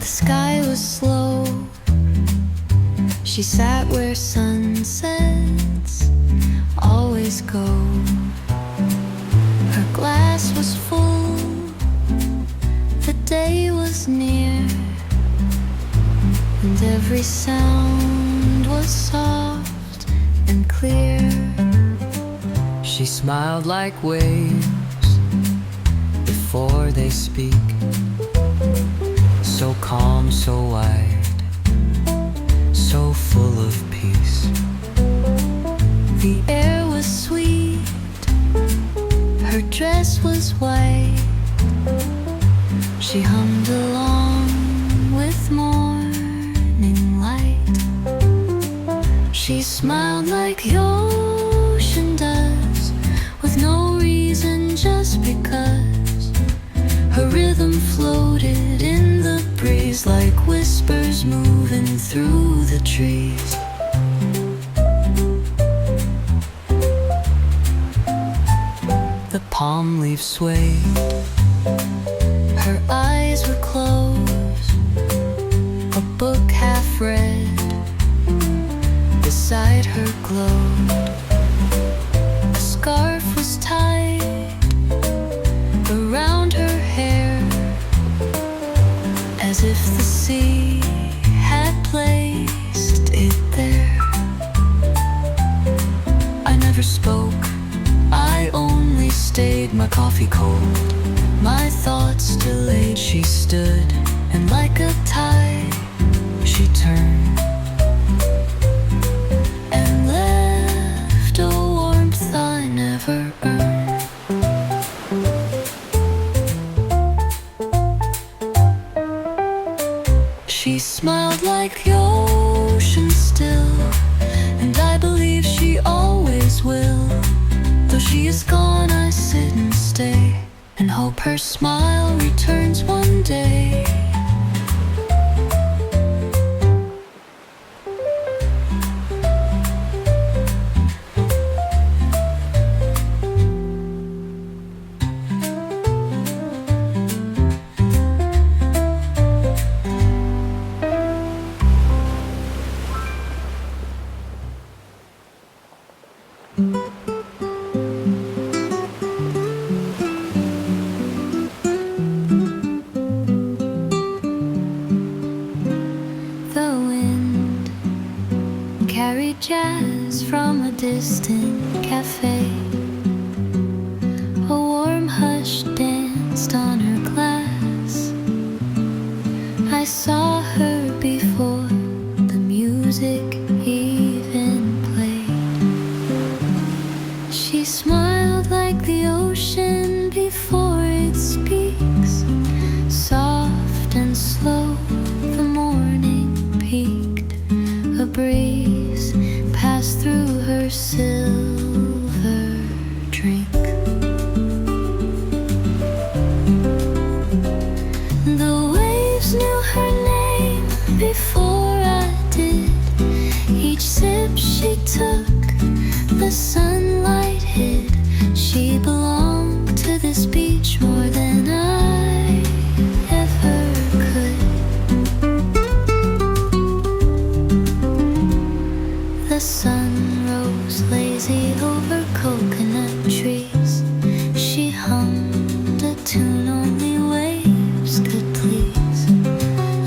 The sky was slow. She sat where sunsets always go. Her glass was full. The day was near, and every sound was soft and clear. She smiled like waves before they speak, so calm, so wide, so full of peace. The air was sweet, her dress was white. She hummed along with morning light. She smiled like the ocean does, with no reason, just because. Her rhythm floated in the breeze like whispers moving through the trees. The palm leaves swayed. Her eyes were closed, a book half read beside her glowed. A scarf was tied around her hair, as if the sea had placed it there. I never spoke, I only stayed, my coffee cold, my thoughts delayed. She stood, and like a tide, she turned and left a warmth I never earned. She smiled like the ocean still, and I believe she always will. Though she is gone, I sit and stay, and hope her smile returns one day. Carried jazz from a distant cafe. A warm hush danced on her glass. I saw her before the music even played. She smiled like the ocean before it speaks, soft and slow the morning peaked. A breeze passed through her silver drink. The waves knew her name before I did. Each sip she took, the sunlight hid. She belonged to this beach more than I ever could. The sun rose lazy over coconut trees. She hummed a tune only waves could please.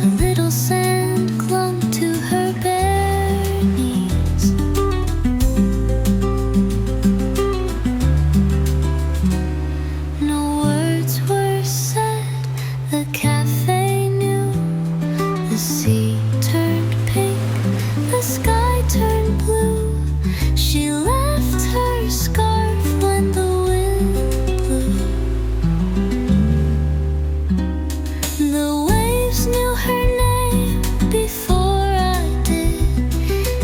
A little sand clung to her bare knees. No words were said, the cafe knew. The sea turned pink, the sky turned blue. She left her scarf when the wind blew. The waves knew her name before I did.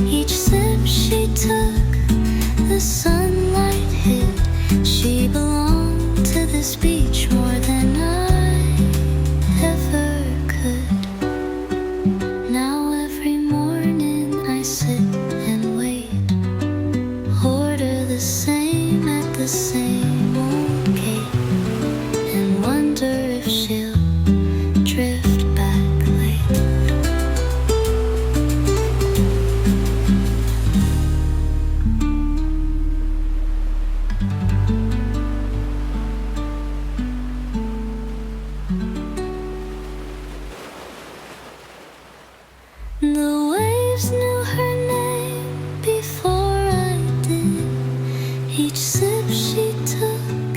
Each sip she took, the sunlight hid. She belonged to this beach more than I ever could. The waves knew her name before I did. Each sip she took,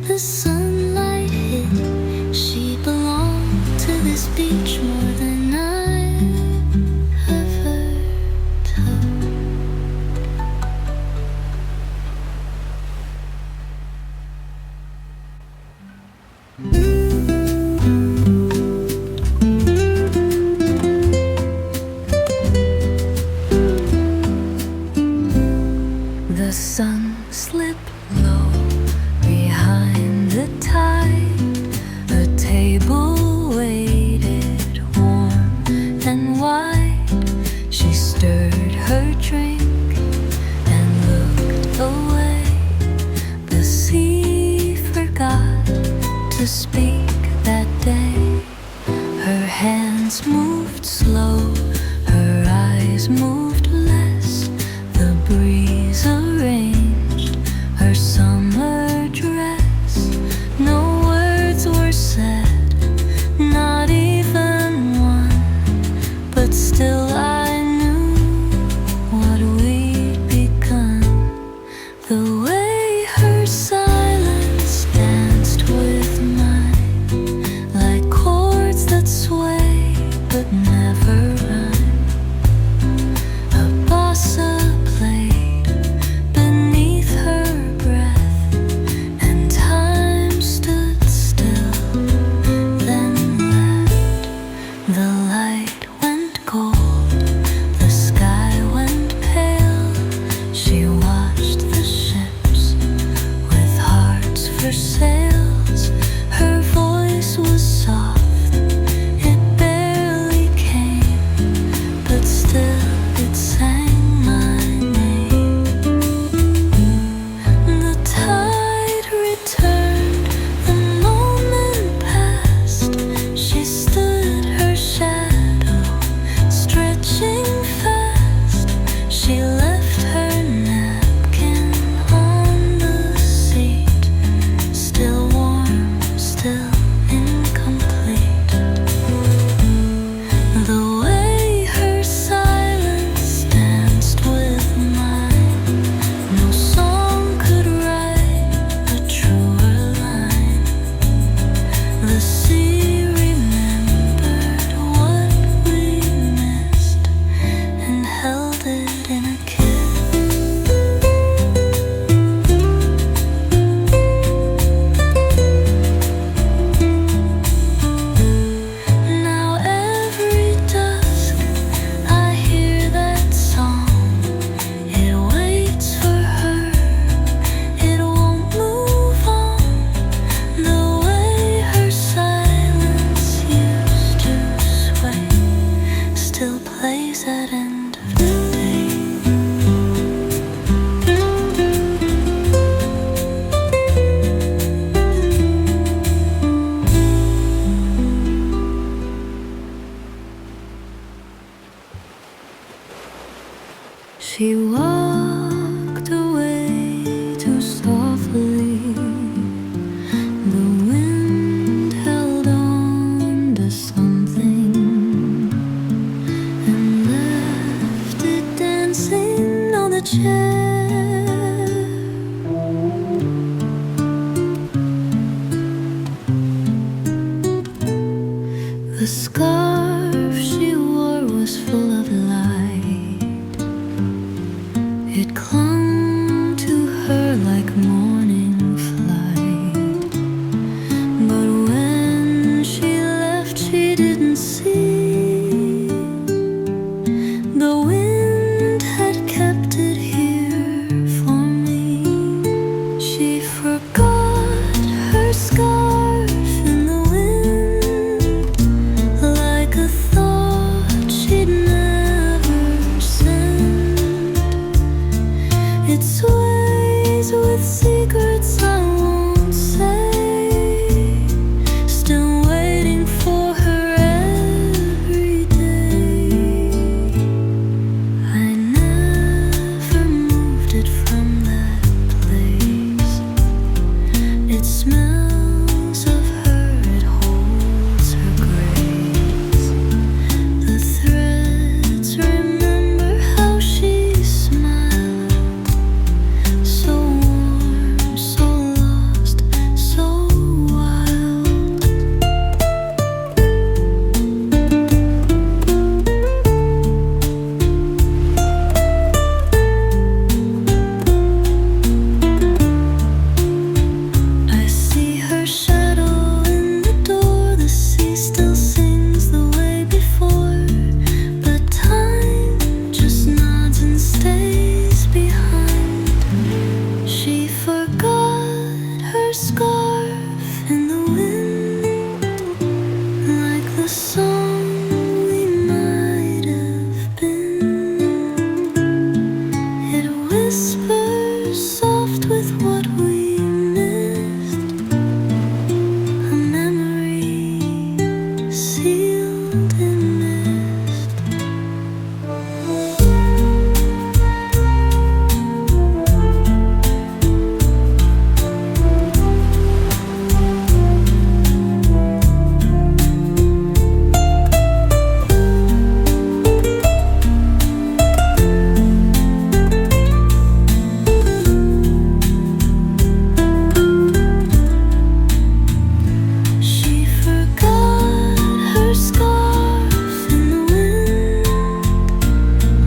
the sunlight hit. She belonged to this beach more than I ever took. The sun slipped low behind the tide. A table waited warm and wide. She stirred her drink and looked away. The sea forgot to speak that day. Her hands moved slow, her eyes moved less. The breeze arranged her summer dress. No words were said, not even one, but still I knew what we'd begun. The way her silence danced with mine, like chords that sway but never rhyme. A bossa played beneath her breath, and time stood still, then left. The light went gold, the sky went pale. She watched the ships with hearts for sails. Her voice was soft, it barely came, but still it sang my name. The tide returned, the moment passed. She stood, her shadow stretching fast. She left her napkin on the seat, still warm, still incomplete. The way her silence danced with mine, no song could write a truer line. The sea remembered what we missed and held it in a kiss. Now every dusk I hear that song. It waits for her, it won't move on. The way her silence used to sway still plays at end of the day. She walked away too softly. The wind held on to something and left it dancing on the chair. The scarf she wore was full of light. It clung to her like morning flight. But when she left, she didn't see. The wind had kept it here for me. She forgot her scarf in the wind, like a thought she'd never sent. It sways with secrets I won't say, still waiting for her the song we might have been. It whispers soft with what we missed, a memory sealed in mist. She forgot her scarf in the wind,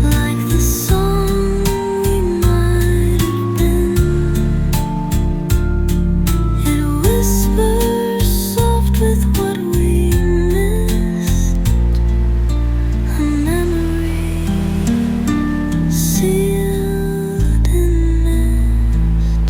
like the song we might have been. It whispers soft with what we missed, a memory sealed in mist.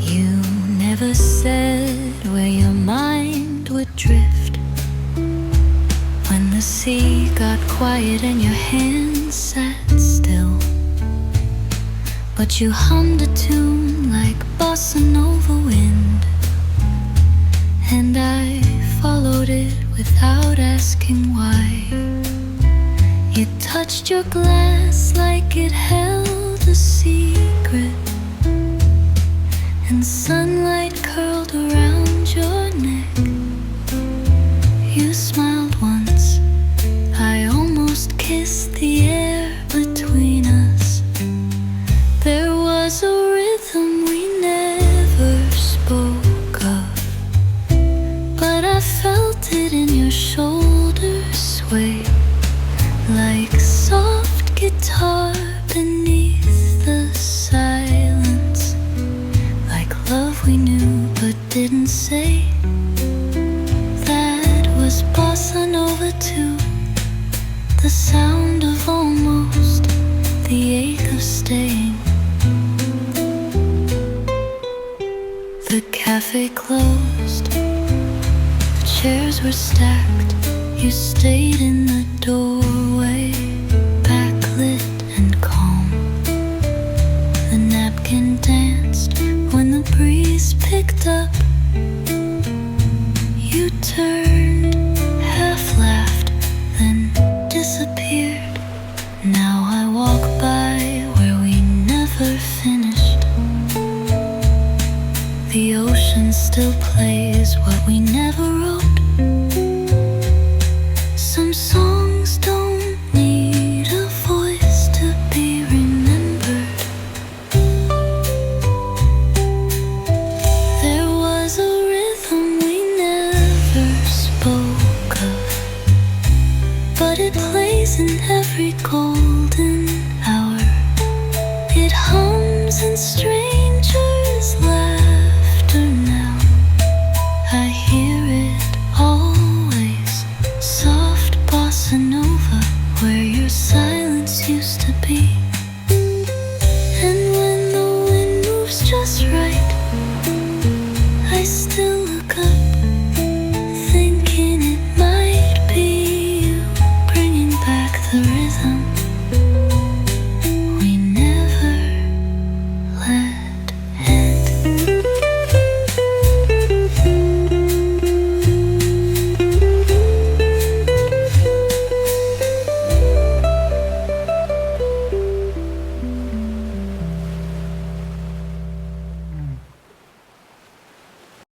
You never said where your mind would drift when the sea got quiet and your hands sat still. But you hummed a tune like Bossa Nova wind, and I followed it without asking why. You touched your glass like it held a secret, and sunlight curled around your neck. You smiled once, I almost kissed the air between us. There was a rhythm we never spoke of, but I felt it in your shoulders sway, like soft guitar beneath the silence, like love we knew but didn't say. That was Bossa Nova too, the sound of almost, the ache of staying. The cafe closed, the chairs were stacked. You stayed in the doorway, backlit and calm. The napkin danced when the breeze picked up. You turned, half laughed, then disappeared. Now I walk by where we never finished. The ocean still plays what we never wrote. Some song